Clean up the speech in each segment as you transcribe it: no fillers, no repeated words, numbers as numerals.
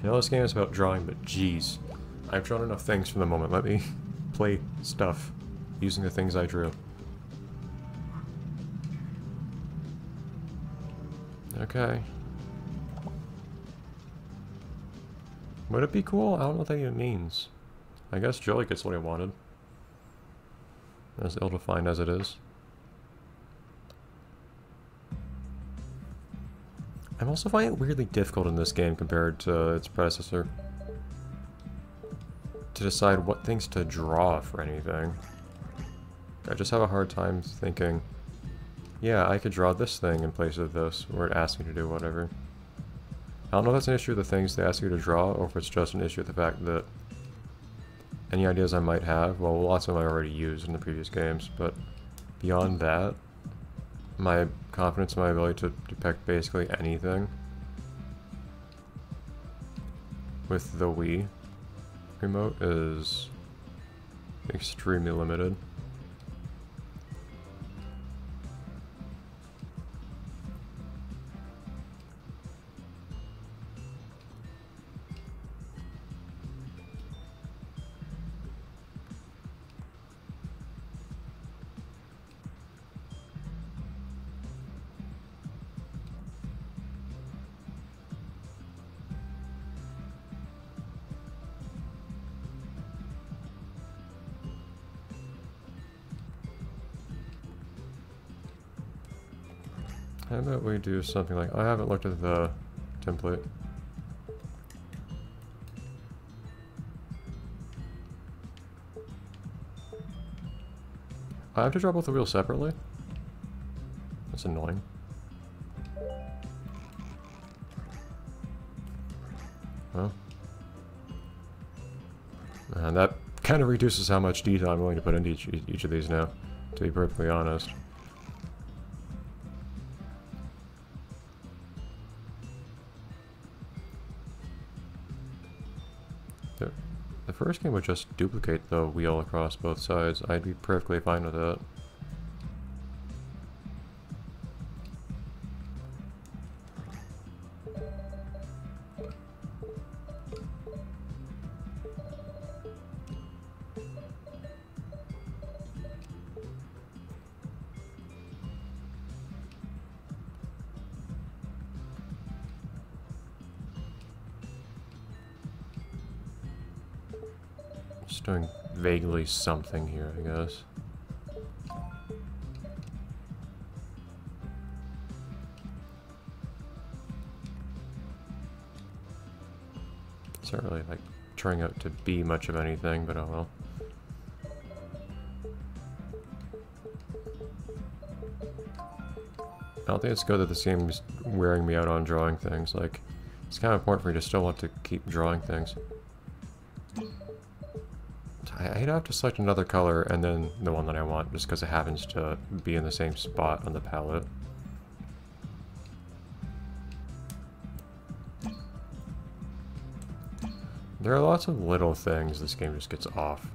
I know this game is about drawing, but geez. I've drawn enough things for the moment. Let me play stuff using the things I drew. Okay. Would it be cool? I don't know what that even means. I guess Joey gets what he wanted. As ill-defined as it is. I'm also finding it weirdly difficult in this game compared to its predecessor. To decide what things to draw for anything. I just have a hard time thinking, yeah, I could draw this thing in place of this, or it asks me to do whatever. I don't know if that's an issue of the things they ask you to draw, or if it's just an issue of the fact that any ideas I might have, well, lots of them I already used in the previous games, but beyond that, my confidence in my ability to depict basically anything with the Wii remote is extremely limited. How about we do something like, I haven't looked at the template. I have to draw both the wheels separately? That's annoying. Well. And that kind of reduces how much detail I'm willing to put into each of these now, to be perfectly honest. The first game would just duplicate the wheel across both sides. I'd be perfectly fine with it. Just doing vaguely something here, I guess. It's not really like turning out to be much of anything, but oh well. I don't think it's good that this game is wearing me out on drawing things. Like, it's kind of important for me to still want to keep drawing things. I'd have to select another color and then the one that I want, just because it happens to be in the same spot on the palette. There are lots of little things this game just gets off.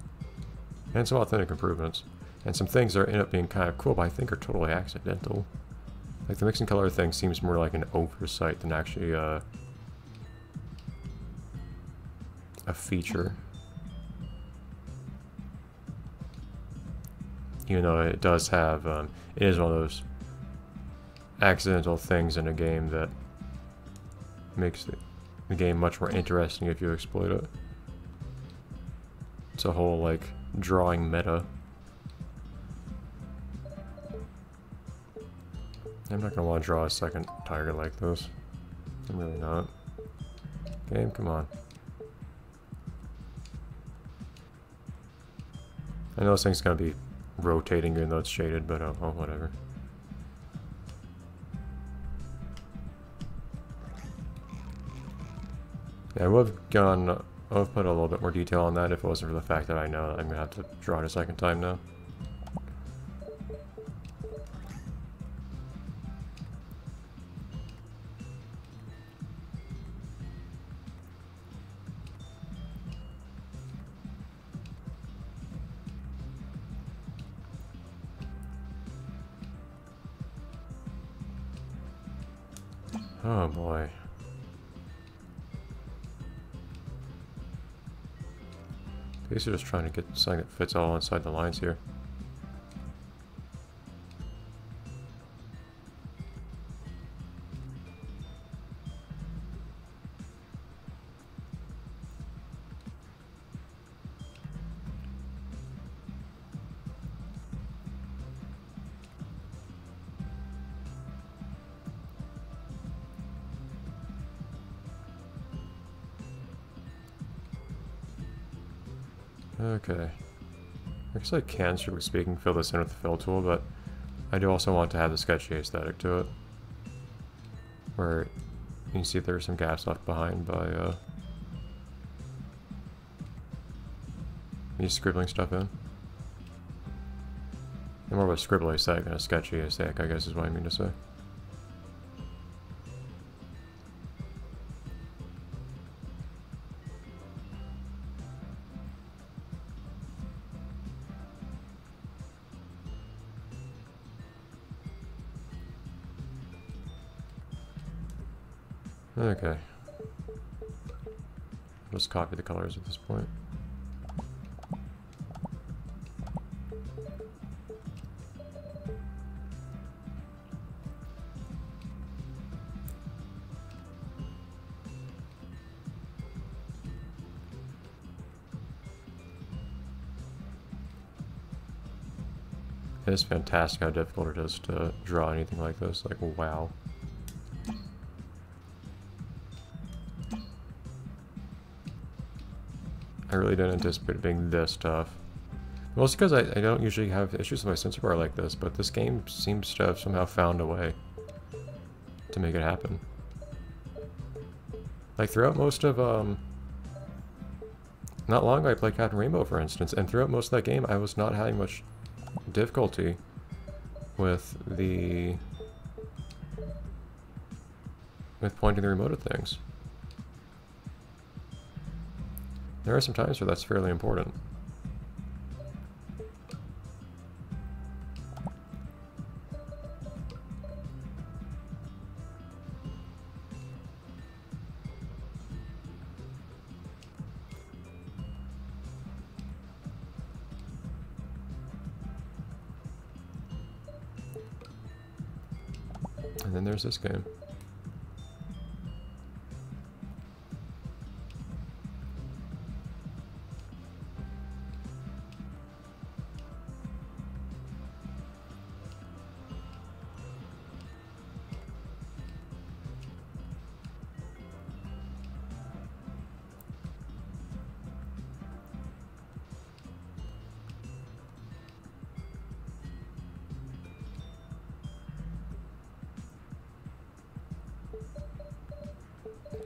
And some authentic improvements. And some things that end up being kind of cool, but I think are totally accidental. Like the mixing color thing seems more like an oversight than actually a feature. Even though it does have, it is one of those accidental things in a game that makes the game much more interesting if you exploit it. It's a whole, like, drawing meta. I'm not gonna want to draw a second tiger like this. I'm really not. Game, come on. I know this thing's gonna be rotating even though it's shaded, but oh, whatever. Yeah, I would have put a little bit more detail on that if it wasn't for the fact that I know that I'm gonna have to draw it a second time now. Oh boy. These are just trying to get something that fits all inside the lines here. Okay. I guess I can, strictly speaking, fill this in with the fill tool, but I do also want to have the sketchy aesthetic to it. Where you can see there's some gaps left behind by me scribbling stuff in. And more of a scribbly aesthetic than a sketchy aesthetic, I guess is what I mean to say. Okay. I'll just copy the colors at this point. It is fantastic how difficult it is to draw anything like this. Like, wow. I really didn't anticipate it being this tough. Mostly because I don't usually have issues with my sensor bar like this, but this game seems to have somehow found a way to make it happen. Like throughout most of, not long ago I played Captain Rainbow, for instance, and throughout most of that game I was not having much difficulty with pointing the remote at things. There are some times where that's fairly important. And then there's this game.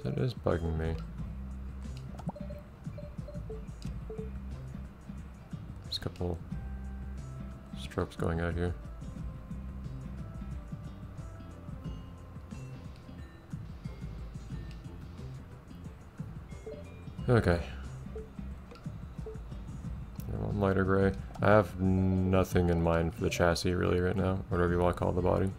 That is bugging me. There's a couple strokes going out here. Okay. One lighter gray. I have nothing in mind for the chassis really right now, whatever you want to call the body.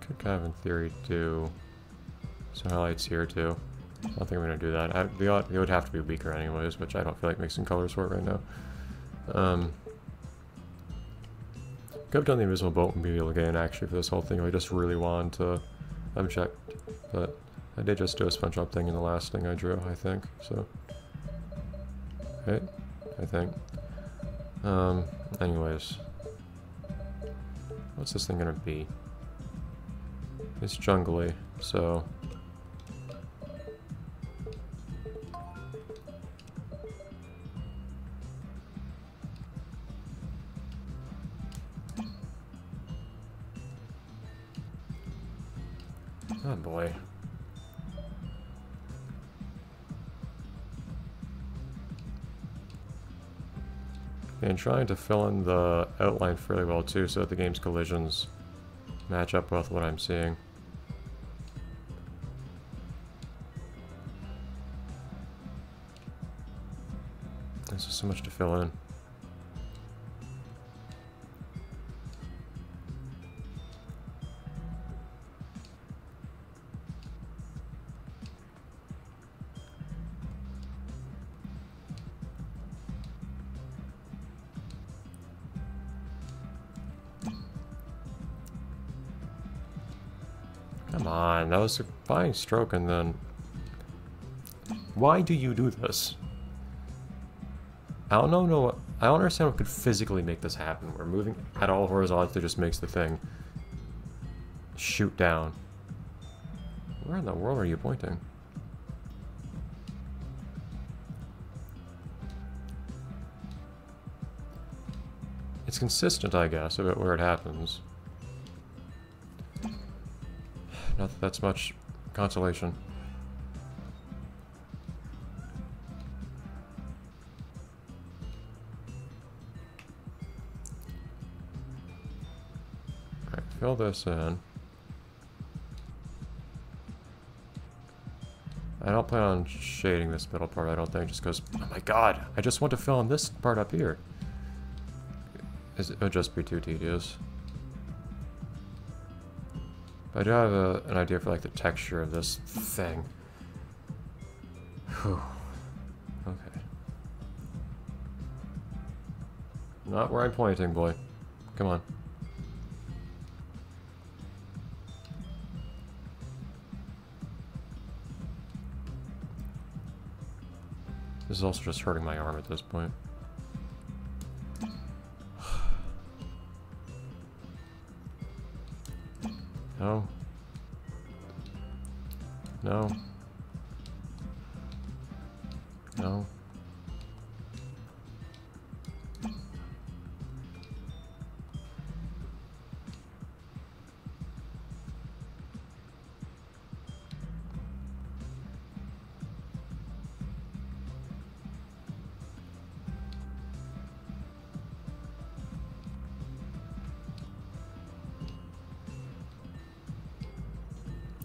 Could kind of in theory do some highlights here too. I don't think I'm going to do that. It would have to be weaker anyways, which I don't feel like mixing colors for right now. Could have done the invisible boatmobile again actually for this whole thing if I just really wanted to object, but I did just do a SpongeBob thing in the last thing I drew, I think, so. Right? I think. Anyways. What's this thing gonna be? It's jungly, so. Oh boy. And trying to fill in the outline fairly well too, so that the game's collisions match up with what I'm seeing. There's just so much to fill in. on, that was a fine stroke, and then... Why do you do this? I don't know, I don't understand what could physically make this happen, where moving at all horizontally just makes the thing shoot down. Where in the world are you pointing? It's consistent, I guess, about where it happens. Not that that's much consolation. Alright, fill this in. I don't plan on shading this middle part, I don't think, just because, oh my god, I just want to fill in this part up here. It would just be too tedious. But I do have an idea for like the texture of this thing. Whew. Okay. Not where I'm pointing, boy. Come on. This is also just hurting my arm at this point. No. No. No.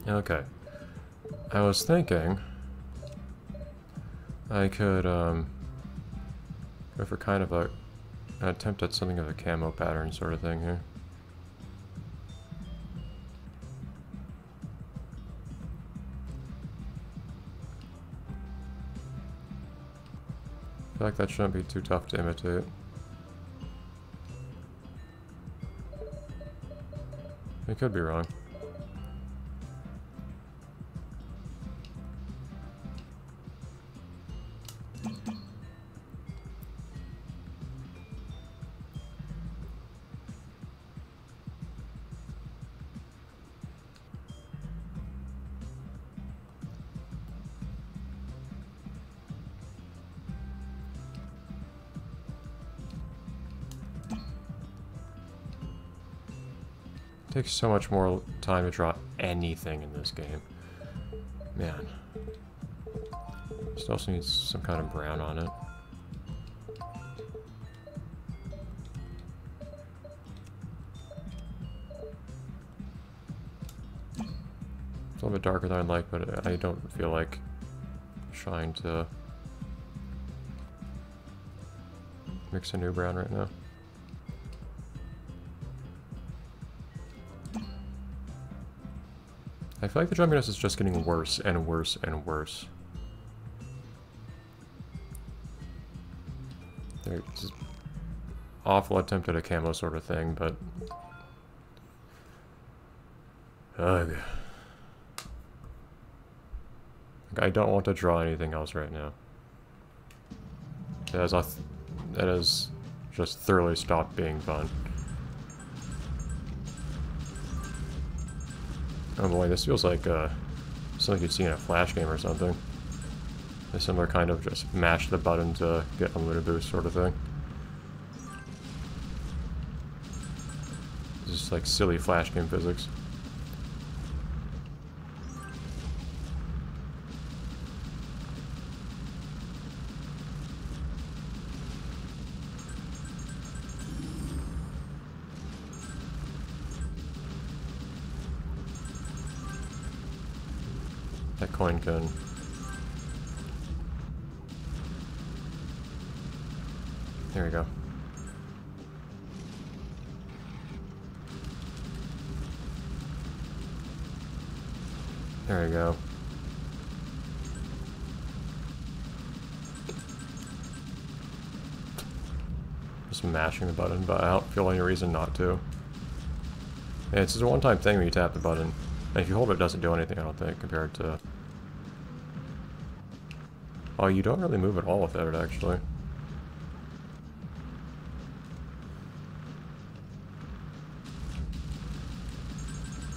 Okay. I was thinking I could go for kind of an attempt at something of a camo pattern sort of thing here. I feel like that shouldn't be too tough to imitate. I could be wrong. It takes so much more time to draw anything in this game. Man. Just also needs some kind of brown on it. It's a little bit darker than I'd like, but I don't feel like trying to mix a new brown right now. I feel like the drumminess is just getting worse and worse and worse. There's this awful attempt at a camo sort of thing, but... Ugh. I don't want to draw anything else right now. It has just thoroughly stopped being fun. Oh boy, this feels like something you'd see in a Flash game or something. A similar kind of just mash the button to get unlimited boost sort of thing. It's just like silly Flash game physics. That coin can... There we go. There we go. Just mashing the button, but I don't feel any reason not to. Yeah, it's just a one-time thing when you tap the button. And if you hold it, it doesn't do anything, I don't think, compared to... Oh, you don't really move at all with it, actually.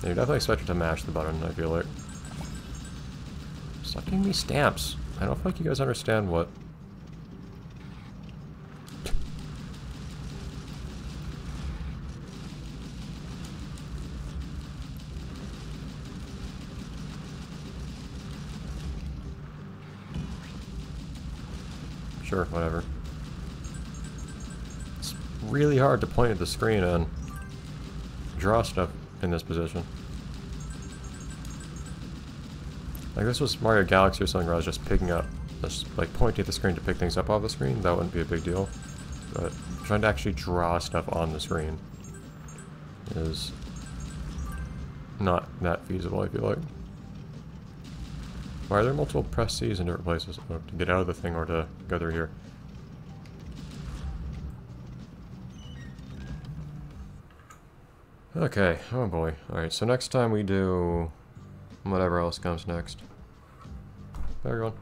Yeah, you're definitely expected to mash the button, I feel like. Stop giving me stamps. I don't feel like you guys understand what... Sure, whatever. It's really hard to point at the screen and draw stuff in this position. Like this was Mario Galaxy or something where I was just picking up, just like pointing at the screen to pick things up off the screen, that wouldn't be a big deal. But trying to actually draw stuff on the screen is not that feasible, I feel like. Why are there multiple press C's in different places? Oh, to get out of the thing or to go through here? Okay, oh boy. Alright, so next time we do whatever else comes next. Bye everyone.